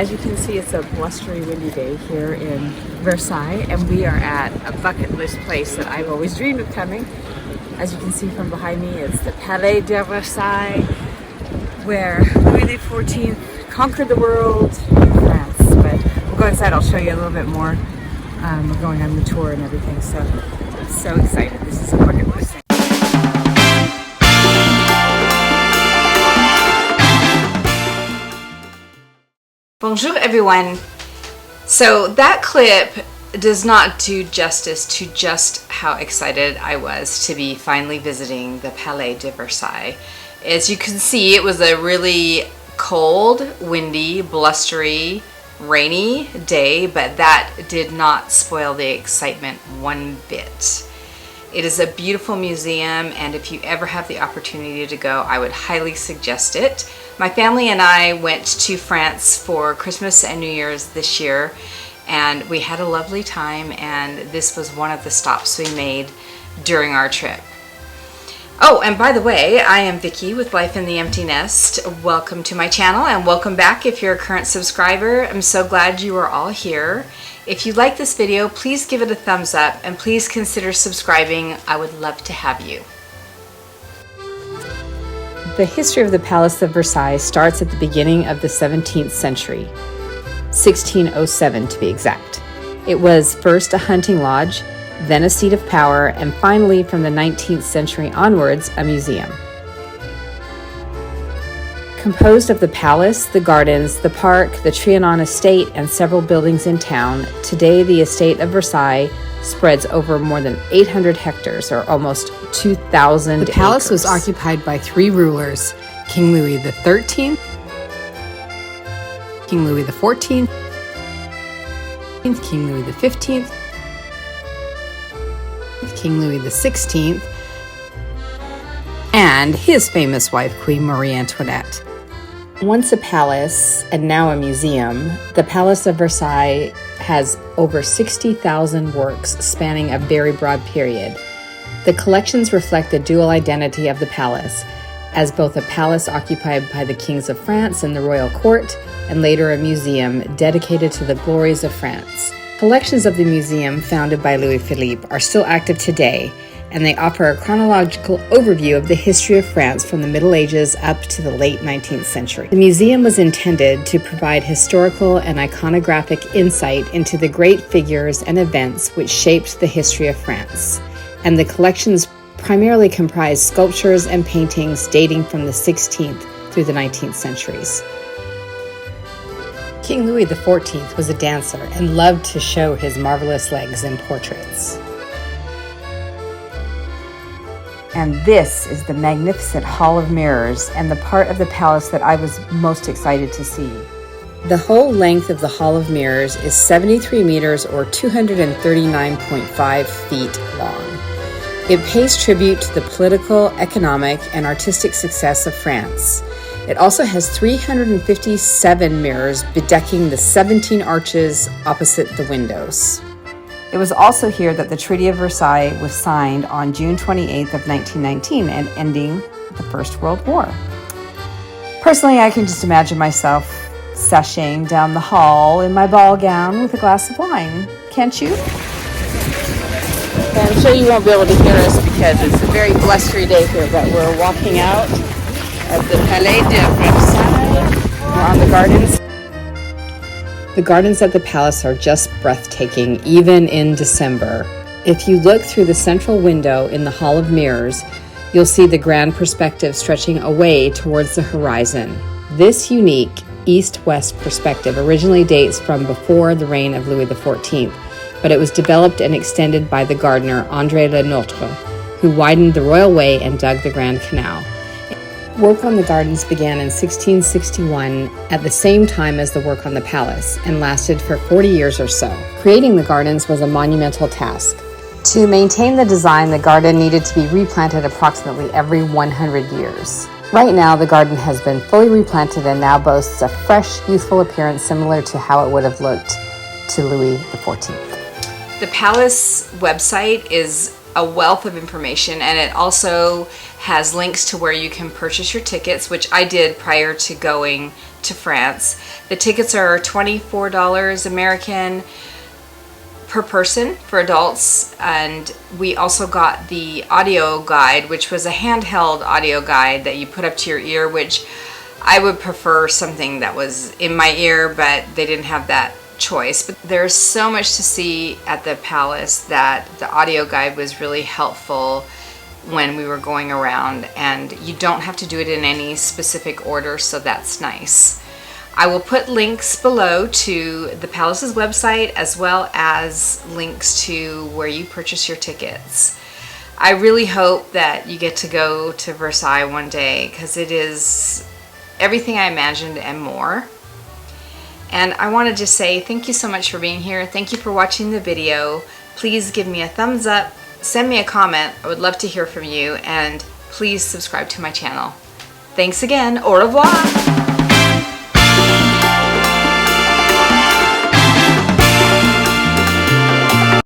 As you can see, it's a blustery, windy day here in Versailles, and we are at a bucket list place that I've always dreamed of coming. As you can see from behind me, it's the Palais de Versailles, where Louis XIV conquered the world in France. But we'll go inside, I'll show you a little bit more. We're going on the tour and everything, so I'm so excited. This is a bucket list thing. Bonjour everyone. So that clip does not do justice to just how excited I was to be finally visiting the Palais de Versailles. As you can see, it was a really cold, windy, blustery, rainy day, but that did not spoil the excitement one bit. It is a beautiful museum, and if you ever have the opportunity to go, I would highly suggest it. My family and I went to France for Christmas and New Year's this year, and we had a lovely time, and this was one of the stops we made during our trip. Oh, and by the way, I am Vicki with Life in the Empty Nest. Welcome to my channel, and welcome back if you're a current subscriber. I'm so glad you are all here. If you like this video, please give it a thumbs up, and please consider subscribing. I would love to have you. The history of the Palace of Versailles starts at the beginning of the 17th century, 1607 to be exact. It was first a hunting lodge, then a seat of power, and finally from the 19th century onwards, a museum. Composed of the palace, the gardens, the park, the Trianon estate, and several buildings in town, today the estate of Versailles spreads over more than 800 hectares, or almost 2,000 acres. The palace was occupied by three rulers: King Louis XIII, King Louis XIV, King Louis XV, King Louis XVI, and his famous wife, Queen Marie Antoinette. Once a palace and now a museum, the Palace of Versailles has over 60,000 works spanning a very broad period. The collections reflect the dual identity of the palace, as both a palace occupied by the kings of France and the royal court, and later a museum dedicated to the glories of France. Collections of the museum, founded by Louis Philippe, are still active today, and they offer a chronological overview of the history of France from the Middle Ages up to the late 19th century. The museum was intended to provide historical and iconographic insight into the great figures and events which shaped the history of France, and the collections primarily comprise sculptures and paintings dating from the 16th through the 19th centuries. King Louis XIV was a dancer and loved to show his marvelous legs in portraits. And this is the magnificent Hall of Mirrors, and the part of the palace that I was most excited to see. The whole length of the Hall of Mirrors is 73 meters or 239.5 feet long. It pays tribute to the political, economic, and artistic success of France. It also has 357 mirrors bedecking the 17 arches opposite the windows. It was also here that the Treaty of Versailles was signed on June 28th of 1919 and ending the First World War. Personally, I can just imagine myself sashaying down the hall in my ball gown with a glass of wine. Can't you? I'm sure you won't be able to hear us because it's a very blustery day here, but we're walking out of the Palais de Versailles. We're on the gardens. The gardens at the palace are just breathtaking, even in December. If you look through the central window in the Hall of Mirrors, you'll see the grand perspective stretching away towards the horizon. This unique east-west perspective originally dates from before the reign of Louis XIV, but it was developed and extended by the gardener André Le Nôtre, who widened the Royal Way and dug the Grand Canal. Work on the gardens began in 1661 at the same time as the work on the palace and lasted for 40 years or so. Creating the gardens was a monumental task. To maintain the design, the garden needed to be replanted approximately every 100 years. Right now, the garden has been fully replanted and now boasts a fresh, youthful appearance similar to how it would have looked to Louis XIV. The palace website is a wealth of information, and it also has links to where you can purchase your tickets, which I did prior to going to France. The tickets are $24 American per person for adults, and we also got the audio guide, which was a handheld audio guide that you put up to your ear, which I would prefer something that was in my ear, but they didn't have that choice. But there's so much to see at the palace that the audio guide was really helpful when we were going around, and you don't have to do it in any specific order, so that's nice. I will put links below to the palace's website as well as links to where you purchase your tickets. I really hope that you get to go to Versailles one day, because it is everything I imagined and more. And I wanted to say thank you so much for being here. Thank you for watching the video. Please give me a thumbs up. Send me a comment. I would love to hear from you, and please subscribe to my channel. Thanks again. Au revoir.